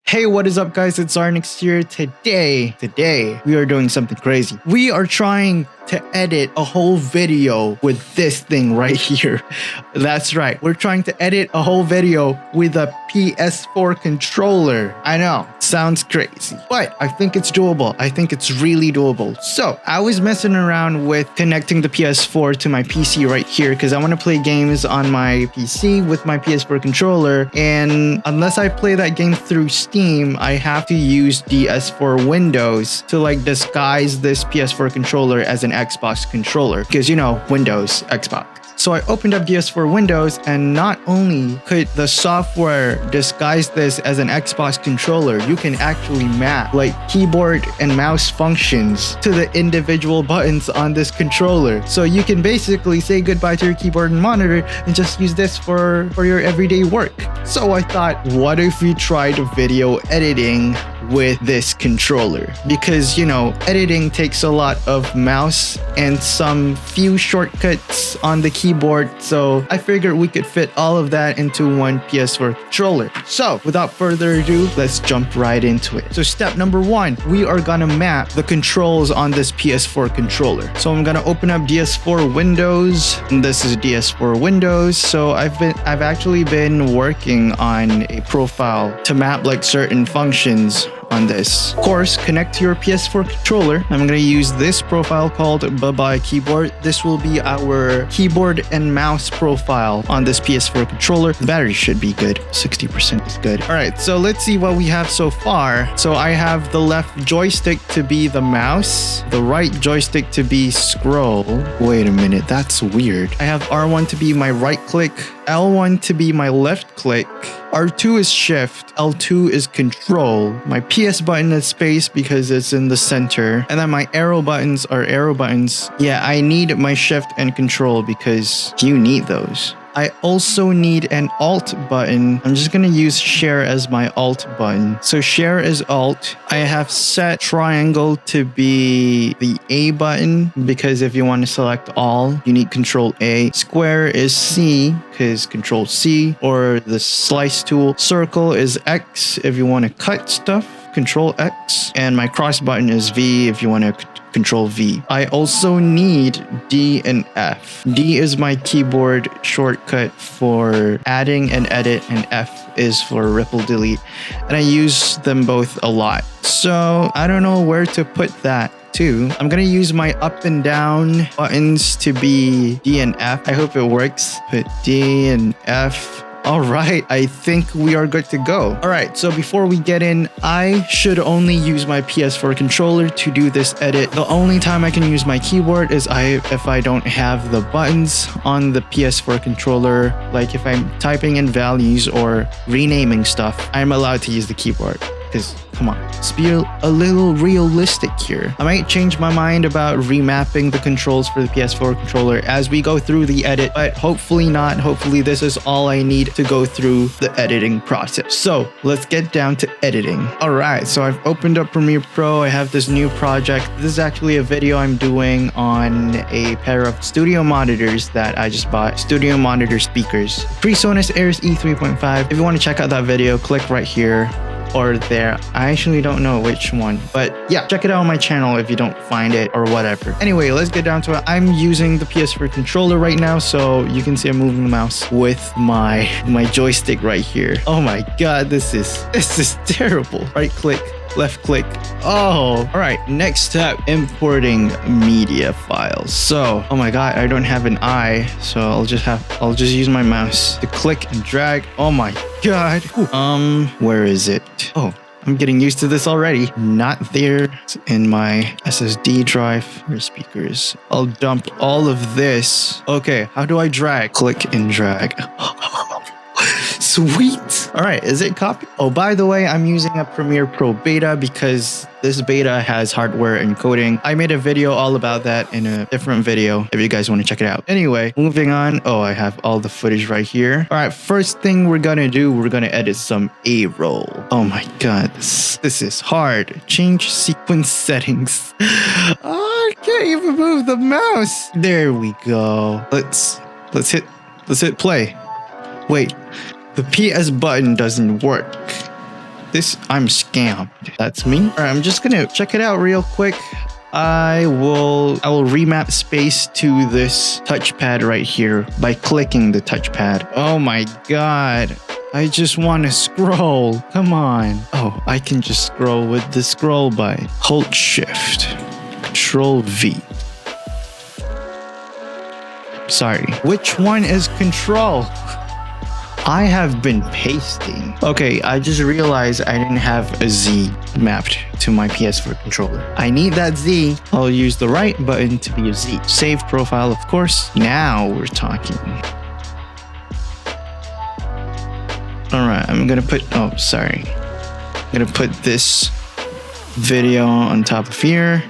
Hey, what is up, guys? It's Arnix here. Today, we are doing something crazy. We are trying to edit a whole video with this thing right here. That's right. We're trying to edit a whole video with a PS4 controller. I know, sounds crazy, but I think it's doable. I think it's really doable. So I was messing around with connecting the PS4 to my PC right here because I want to play games on my PC with my PS4 controller. And unless I play that game through Steam, I have to use DS4 Windows to like disguise this PS4 controller as an Xbox controller because, you know, Windows, Xbox. So I opened up DS4 Windows, and not only could the software disguise this as an Xbox controller, you can actually map like keyboard and mouse functions to the individual buttons on this controller. So you can basically say goodbye to your keyboard and monitor and just use this for your everyday work. So I thought, what if we tried video editing with this controller? Because, you know, editing takes a lot of mouse and some few shortcuts on the keyboard, so I figured we could fit all of that into one PS4 controller. So without further ado, let's jump right into it. So step number one, we are gonna map the controls on this PS4 controller. So I'm gonna open up DS4 Windows, and this is DS4 Windows. So I've actually been working on a profile to map like certain functions on this. Of course, connect to your PS4 controller. I'm going to use this profile called Bye-Bye Keyboard. This will be our keyboard and mouse profile on this PS4 controller. The battery should be good. 60% is good. All right, so let's see what we have so far. So I have the left joystick to be the mouse, the right joystick to be scroll. Wait a minute, that's weird. I have R1 to be my right click, L1 to be my left click, R2 is shift, L2 is control, my PS button is space because it's in the center, and then my arrow buttons are arrow buttons. Yeah, I need my shift and control because you need those. I also need an alt button. I'm just going to use share as my alt button. So share is alt. I have set triangle to be the A button because if you want to select all, you need control A. Square is C because control C, or the slice tool. Circle is X if you want to cut stuff. Control X, and my cross button is V if you want to control V. I also need D and F. D is my keyboard shortcut for adding and edit, and F is for ripple delete, and I use them both a lot. So I don't know where to put that too. I'm gonna use my up and down buttons to be D and F. I hope it works. Put D and F. All right, I think we are good to go. All right, so before we get in, I should only use my PS4 controller to do this edit. The only time I can use my keyboard is if I don't have the buttons on the PS4 controller. Like if I'm typing in values or renaming stuff, I'm allowed to use the keyboard. Because, come on, let's be a little realistic here. I might change my mind about remapping the controls for the PS4 controller as we go through the edit, but hopefully not. Hopefully this is all I need to go through the editing process. So let's get down to editing. All right, so I've opened up Premiere Pro. I have this new project. This is actually a video I'm doing on a pair of studio monitors that I just bought. Studio monitor speakers. PreSonus Airs E3.5. If you want to check out that video, click right here or there. I actually don't know which one, but yeah, check it out on my channel if you don't find it or whatever. Anyway, let's get down to it. I'm using the PS4 controller right now, so you can see I'm moving the mouse with my joystick right here. Oh my god, this is terrible. Right click, left click. Oh, all right, next step, importing media files. So, oh my god, I don't have an eye, so I'll just use my mouse to click and drag. Oh my god. Where is it? Oh, I'm getting used to this already. Not there. It's in my SSD drive or speakers. I'll dump all of this. Okay, how do I drag? Click and drag. Sweet. All right, is it copy? Oh, by the way, I'm using a Premiere Pro beta because this beta has hardware encoding. I made a video all about that in a different video if you guys want to check it out. Anyway, moving on. Oh, I have all the footage right here. All right, first thing we're gonna do, we're gonna edit some A-roll. Oh my god, this is hard. Change sequence settings. Oh, I can't even move the mouse. There we go. Let's hit play. Wait, the PS button doesn't work. I'm scammed. That's me. All right, I'm just gonna check it out real quick. I will remap space to this touchpad right here by clicking the touchpad. Oh my god. I just want to scroll. Come on. Oh, I can just scroll with the scroll button. Hold shift. Control V. Sorry. Which one is control? I have been pasting. Okay, I just realized I didn't have a Z mapped to my PS4 controller. I need that Z. I'll use the right button to be a Z. Save profile, of course. Now we're talking. All right, I'm gonna put, I'm gonna put this video on top of here.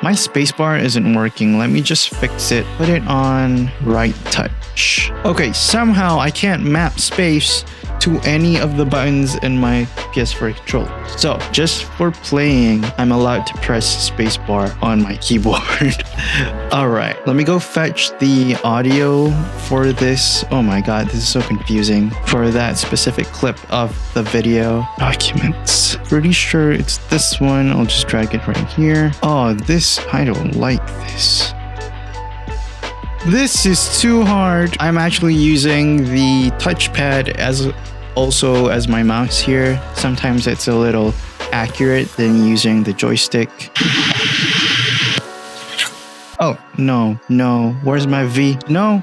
My spacebar isn't working. Let me just fix it. Put it on right touch. Okay, somehow I can't map space to any of the buttons in my PS4 controller. So just for playing, I'm allowed to press spacebar on my keyboard. All right, let me go fetch the audio for this. Oh my god, this is so confusing. For that specific clip of the video. Documents. Pretty sure it's this one. I'll just drag it right here. Oh, this, I don't like this. This is too hard. I'm actually using the touchpad also as my mouse here. Sometimes it's a little accurate than using the joystick. Oh, no. Where's my V? No.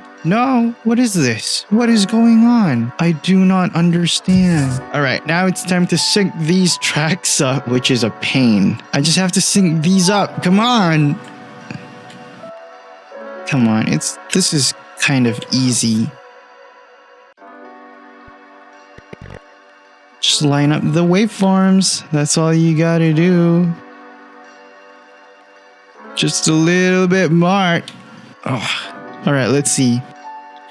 What is this? What is going on? I do not understand. All right, now it's time to sync these tracks up, which is a pain. I just have to sync these up. Come on. This is kind of easy. Just line up the waveforms. That's all you gotta do. Just a little bit more. Oh. All right, let's see.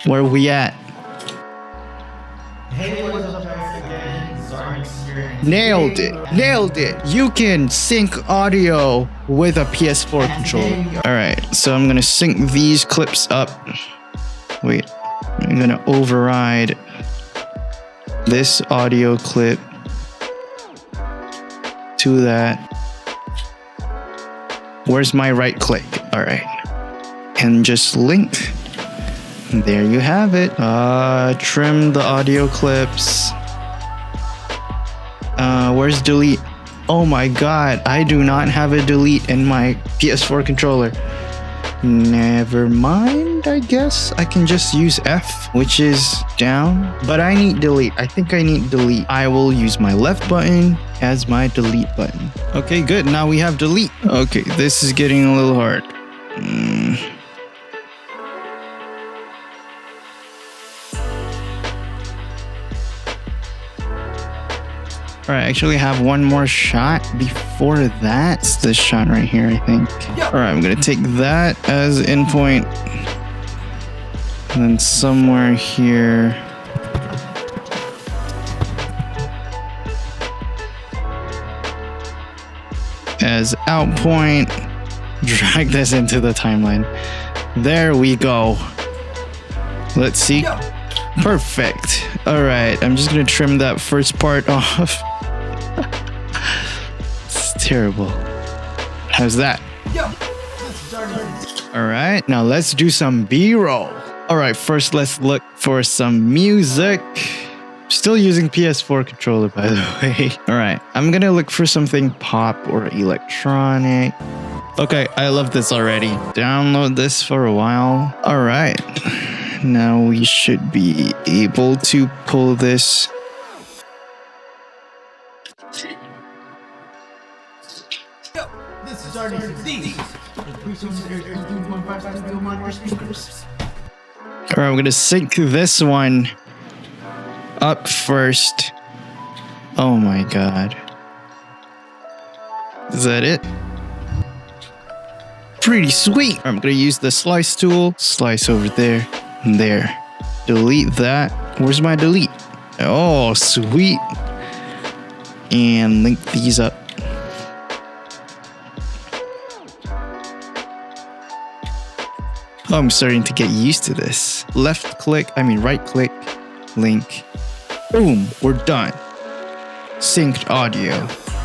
Where are we at? Hey, what's up guys again? Nailed it. You can sync audio with a PS4 controller. All right, so I'm gonna sync these clips up. Wait, I'm gonna override this audio clip to that. Where's my right click? All right, and just link. There you have it. Trim the audio clips. Where's delete? Oh my god, I do not have a delete in my PS4 controller. Never mind, I guess I can just use F, which is down, but I need delete. I think I need delete. I will use my left button as my delete button. Okay, good. Now we have delete. Okay, this is getting a little hard. All right, I actually have one more shot before that. It's this shot right here, I think. All right, I'm gonna take that as endpoint. And then somewhere here. As out point, drag this into the timeline. There we go. Let's see. Perfect. All right, I'm just gonna trim that first part off. It's terrible. How's that? All right, now let's do some B-roll. All right, first let's look for some music. Still using PS4 controller, by the way. All right, I'm gonna look for something pop or electronic. Okay, I love this already. Download this for a while. All right, now we should be able to pull this. All right, I'm gonna sync this one up first. Oh my god. Is that it? Pretty sweet. I'm gonna use the slice tool. Slice over there and there. Delete that. Where's my delete? Oh, sweet. And link these up. Oh, I'm starting to get used to this. Right click, link. Boom, we're done. synced audio.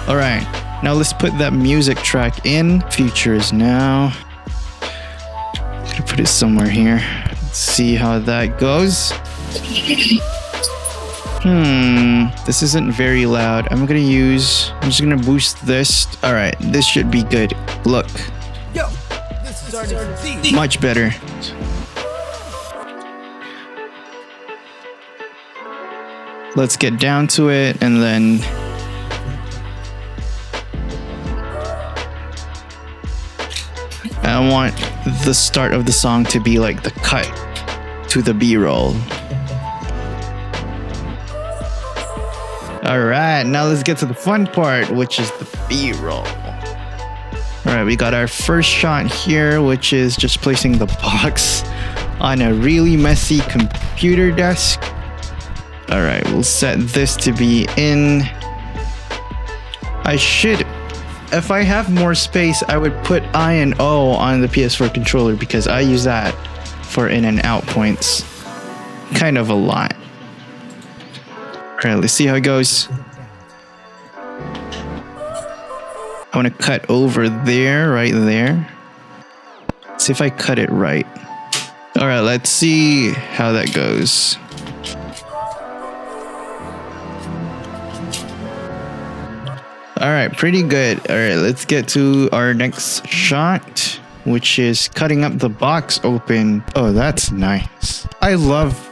All right, now let's put that music track in. Features now. I'm gonna put it somewhere here. Let's see how that goes. This isn't very loud. I'm just gonna boost this. All right, this should be good. Look. Yo, this is our Much better. Let's get down to it and then I want the start of the song to be like the cut to the B-roll. All right, now let's get to the fun part, which is the B-roll. All right, we got our first shot here, which is just placing the box on a really messy computer desk. All right, we'll set this to be in. If I have more space, I would put I and O on the PS4 controller because I use that for in and out points kind of a lot. All right, let's see how it goes. I want to cut over there, right there. Let's see if I cut it right. All right, let's see how that goes. All right, pretty good. All right, let's get to our next shot, which is cutting up the box open. Oh, that's nice. I love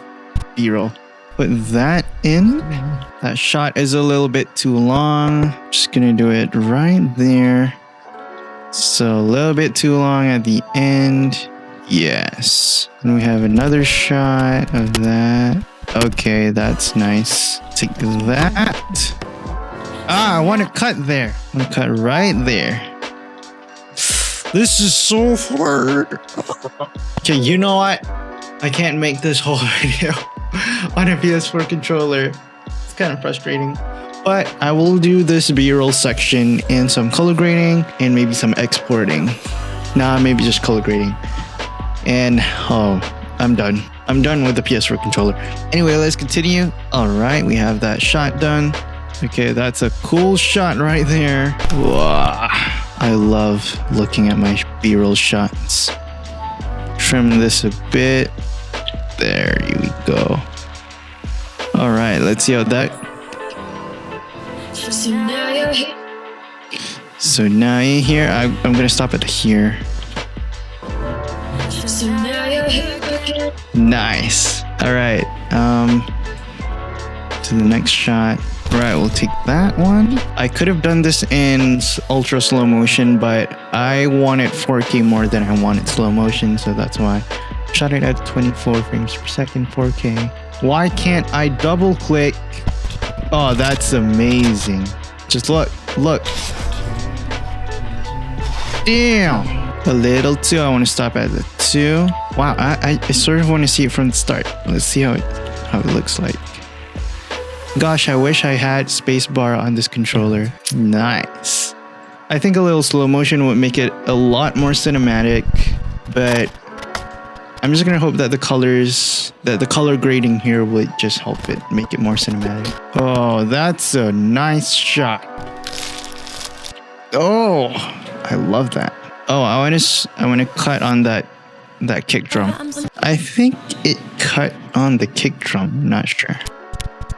B-roll. Put that in. That shot is a little bit too long. Just gonna do it right there. So a little bit too long at the end. Yes. And we have another shot of that. Okay, that's nice. Take that. I want to cut there. I want to cut right there. This is so hard. Okay, you know what? I can't make this whole video on a PS4 controller. It's kind of frustrating. But I will do this B-roll section and some color grading and maybe some exporting. Nah, maybe just color grading. And I'm done. I'm done with the PS4 controller. Anyway, let's continue. All right, we have that shot done. Okay, that's a cool shot right there. Wow. I love looking at my B-roll shots. Trim this a bit. There you go. All right, let's see how that. So now you're here. I'm gonna stop it here. Nice. All right. To the next shot. Right, we'll take that one. I could have done this in ultra slow motion, but I wanted 4K more than I wanted slow motion, so that's why I shot it at 24 frames per second, 4K. Why can't I double click? Oh, that's amazing. Just look. Damn. A little too. I want to stop at the 2. Wow, I sort of want to see it from the start. Let's see how it looks like. Gosh, I wish I had spacebar on this controller. Nice. I think a little slow motion would make it a lot more cinematic, but I'm just gonna hope that the color grading here would just help it make it more cinematic. Oh, that's a nice shot. Oh, I love that. Oh, I want to cut on that kick drum. I think it cut on the kick drum. I'm not sure.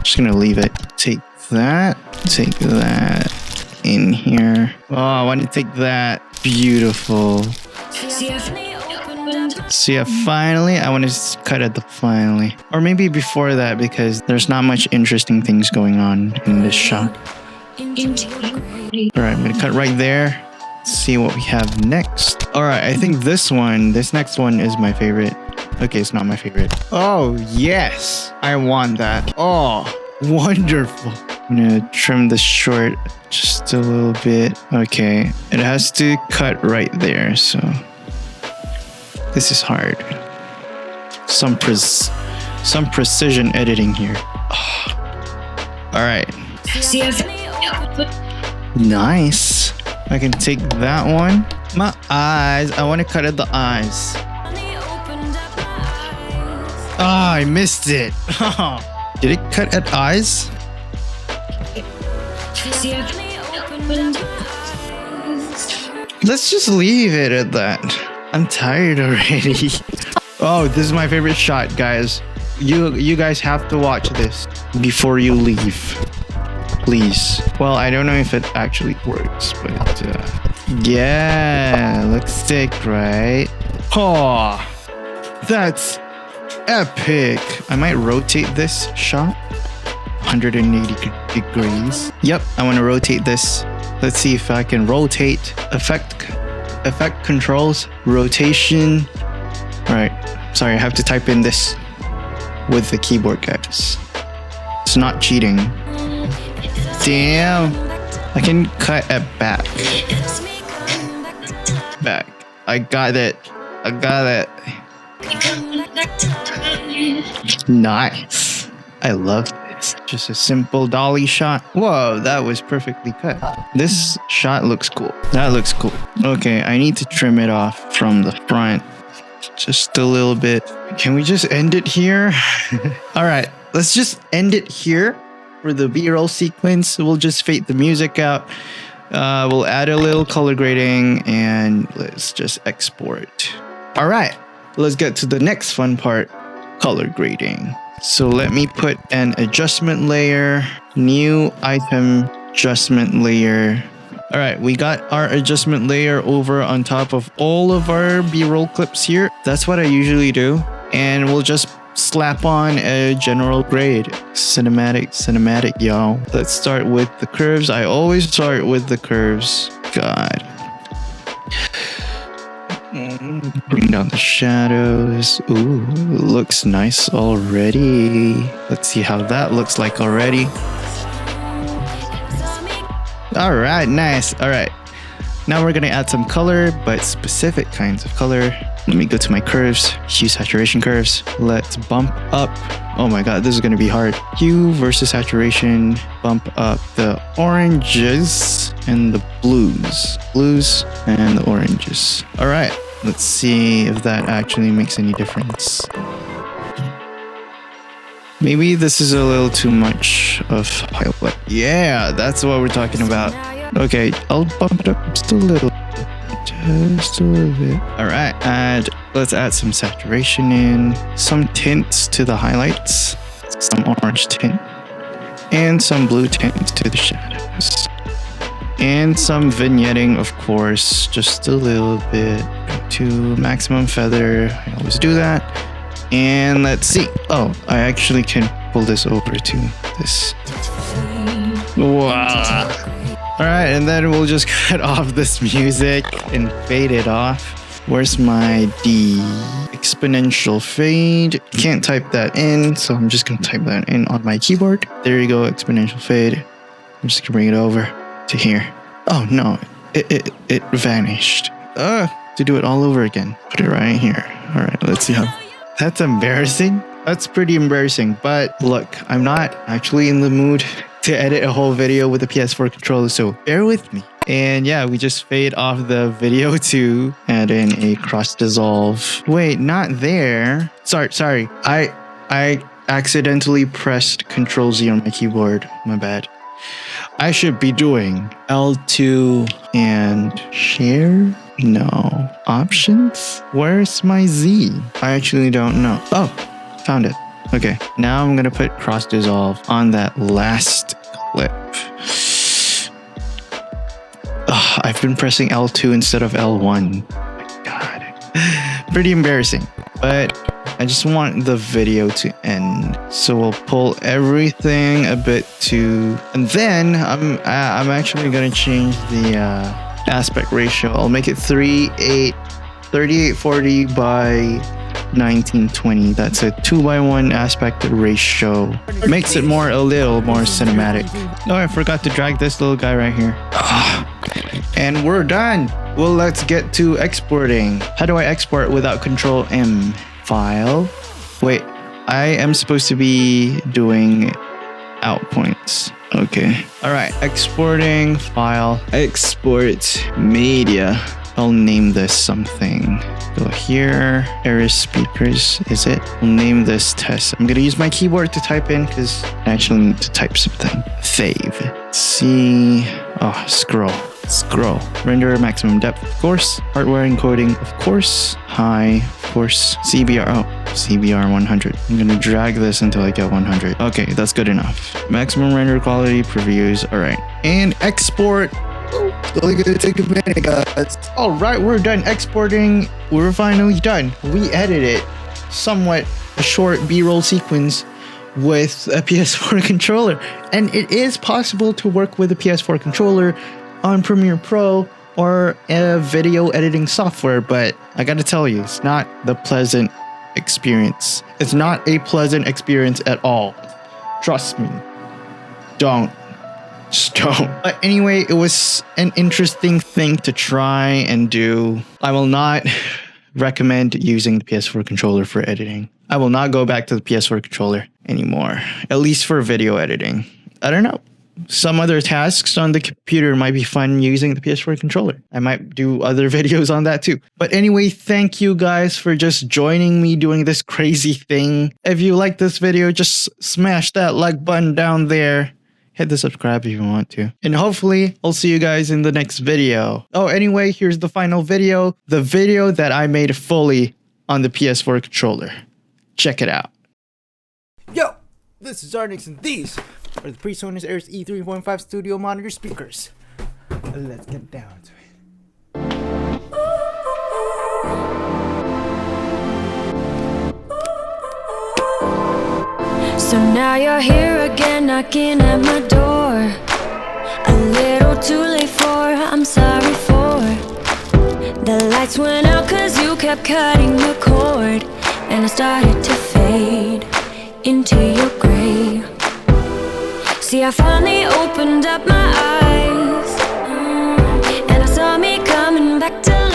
Just gonna leave it. Take that in here. Oh, I want to take that. Beautiful. So yeah, finally, I want to cut at the finally. Or maybe before that, because there's not much interesting things going on in this shot. Alright, I'm gonna cut right there. See what we have next. Alright, I think this next one is my favorite. Okay, it's not my favorite. Oh, yes. I want that. Oh, wonderful. I'm gonna trim this short just a little bit. Okay, it has to cut right there, so this is hard. Some precision editing here. Oh. All right. Nice. I can take that one. My eyes. I want to cut at the eyes. Ah, I missed it. Did it cut at eyes? Let's just leave it at that. I'm tired already. Oh, this is my favorite shot, guys. You guys have to watch this before you leave, please. Well, I don't know if it actually works, but yeah, looks sick, right? Oh, that's epic. I might rotate this shot 180 degrees. Yep, I want to rotate this. Let's see if I can rotate. Effect controls, rotation. All right, sorry, I have to type in this with the keyboard, guys. It's not cheating. Damn, I can cut it back. I got it. Nice. I love this. Just a simple dolly shot. Whoa, that was perfectly cut. This shot looks cool. That looks cool. Okay, I need to trim it off from the front. Just a little bit. Can we just end it here? All right, let's just end it here for the B-roll sequence. We'll just fade the music out. We'll add a little color grading and let's just export. All right, let's get to the next fun part, color grading. So let me put an adjustment layer, new item adjustment layer. All right, we got our adjustment layer over on top of all of our B-roll clips here. That's what I usually do. And we'll just slap on a general grade. Cinematic, y'all. Let's start with the curves. I always start with the curves. God. Bring down the shadows. Ooh, looks nice already. Let's see how that looks like already. All right, nice. All right, now we're gonna add some color, but specific kinds of color. Let me go to my curves, hue saturation curves. Let's bump up. Oh my God, this is gonna be hard. Hue versus saturation, bump up the oranges and the blues and the oranges. All right, let's see if that actually makes any difference. Maybe this is a little too much of highlight. Yeah, that's what we're talking about. Okay, I'll bump it up just a little. Just a little bit. All right, and let's add some saturation in, some tints to the highlights, some orange tint, and some blue tints to the shadows. And some vignetting, of course, just a little bit to maximum feather. I always do that. And let's see. Oh, I actually can pull this over to this. Wow. All right, and then we'll just cut off this music and fade it off. Where's my D? Exponential fade. Can't type that in, so I'm just gonna type that in on my keyboard. There you go, exponential fade. I'm just gonna bring it over to here. Oh no, it vanished. To do it all over again. Put it right here. All right, let's see how. That's embarrassing. That's pretty embarrassing. But look, I'm not actually in the mood to edit a whole video with a PS4 controller, so bear with me. And yeah, we just fade off the video to add in a cross dissolve. Wait, not there. Sorry. I accidentally pressed Control Z on my keyboard. My bad. I should be doing L2 and share. No. Options? Where's my Z? I actually don't know. Oh, found it. Okay, now I'm gonna put cross dissolve on that last clip. I've been pressing L2 instead of L1. Oh my God. Pretty embarrassing. But I just want the video to end. So we'll pull everything a bit to... And then I'm actually gonna change the aspect ratio. I'll make it 3840 by 1920. That's a 2:1 aspect ratio. Makes it a little more cinematic. Oh, I forgot to drag this little guy right here. And we're done. Well, let's get to exporting. How do I export without Control M? File. Wait, I am supposed to be doing out points. Okay. All right. Exporting file. Export media. I'll name this something. Go here, Eris speakers, is it? I'll name this test. I'm gonna use my keyboard to type in because I actually need to type something. Save. C. Oh, scroll. Render maximum depth, of course. Hardware encoding, of course. High, of course. CBR, CBR 100. I'm gonna drag this until I get 100. Okay, that's good enough. Maximum render quality, previews, all right. And export. It's only gonna take a minute, guys. All right, we're done exporting. We're finally done. We edited somewhat a short B-roll sequence with a PS4 controller. And it is possible to work with a PS4 controller on Premiere Pro or a video editing software, but I gotta tell you, it's not the pleasant experience. It's not a pleasant experience at all. Trust me. Don't. Just don't. But anyway, it was an interesting thing to try and do. I will not recommend using the PS4 controller for editing. I will not go back to the PS4 controller anymore, at least for video editing. I don't know. Some other tasks on the computer might be fun using the PS4 controller. I might do other videos on that too. But anyway, thank you guys for just joining me doing this crazy thing. If you like this video, just smash that like button down there. Hit the subscribe if you want to. And hopefully, I'll see you guys in the next video. Oh, anyway, here's the final video. The video that I made fully on the PS4 controller. Check it out. Yo, this is Arnix, and these are the PreSonus Eris E3.5 studio monitor speakers. Let's get down to it. So now you're here again, knocking at my door. A little too late for, I'm sorry for. The lights went out cause you kept cutting the cord, and I started to fade into your gray. See, I finally opened up my eyes, and I saw me coming back to life.